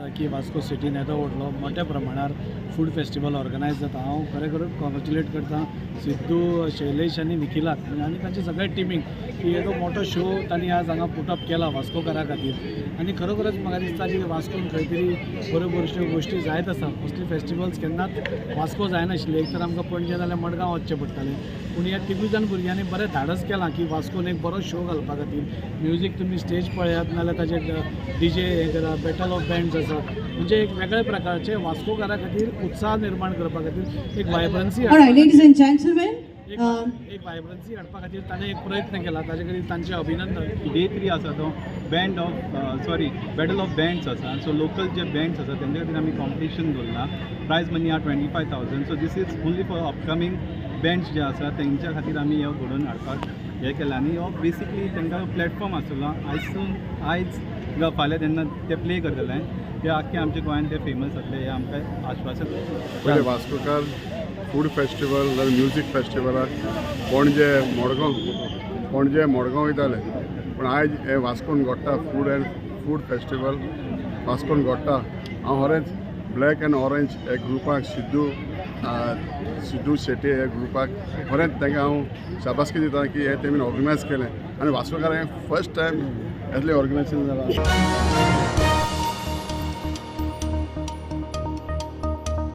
की वास्को सिटीन येदो व्हडलो मोठ्या प्रमाणार फूड फेस्टिवल ऑर्गनायज जाता। हांव खरें करून कॉंग्रेच्युलेट करता सिद्धू, शैलेश आनी निखिलाक आनी तांच्या सगळ्या टिमीक की येदो मोठो शो तांणी आज हांगा पुटअप केला वास्कोकारा खातीर। आनी खरोखरच म्हाका दिसता की वास्कोन खंय तरी बऱ्यो बऱ्यो गोश्टी जायत आसा। असली फेस्टिवल्स केन्नाच वास्को जायनाशिल्ले, एक तर आमकां पणजे नाल्यार मडगांव वचचें पडटालें, पूण ह्या तिगूय जाण भुरग्यांनी बरें धाडस केलां की वास्कोन एक बरो शो घालपा खातीर। म्युजीक तुमी स्टेज पळयात नाल्यार ताचे डीजे हे करा, बॅटल ऑफ बँड्स आसा, म्हणजे एक वेगळ्या प्रकारचे वास्कोकारा खातीर उत्साह निर्माण करपा खातीर एक वायब्रन्सी एक वायब्रन्सी हाडपा खातीर ताणें एक प्रयत्न केला। ताजे खातीर तांचे अभिनंदन। डे 3 आसा तो बॅटल ऑफ बँड्स आसा। सो लोकल जे बँड्स आसा तेंच्या खातीर आमी कॉम्पिटिशन दवरला। प्रायज मनी आहा 25,000। So this is only for upcoming bands जे आसा तेंच्या खातीर आमी हो घडोवन हाडपाक हें केलां। आनी हो बेसिकली तांकां प्लॅटफॉर्म आसलो आयज फाल्यां तेन्ना ते प्ले करतले ते आख्खे आमच्या गोंयांत ते फेमस जातले हें आमकां आश्वासन पयले वास्कोकार फूड फेस्टिवल जाल्यार म्युजीक फेस्टिवलाक पणजे मडगांव वयताले, पूण आयज हे वास्कोन घडटा फूड फेस्टिवल वास्कोन घडटा। हांव खरेंच ब्लॅक एंड ऑरेंज हे ग्रुपाक सिद्धू शेट्टी हे ग्रुपाक खरेंच तांकां हांव शाबासकी दिता की हे तेमी ऑर्गनायज केलें आनी वास्कोकार हें फर्स्ट टायम येतलें ऑर्गनायजेशन जालां।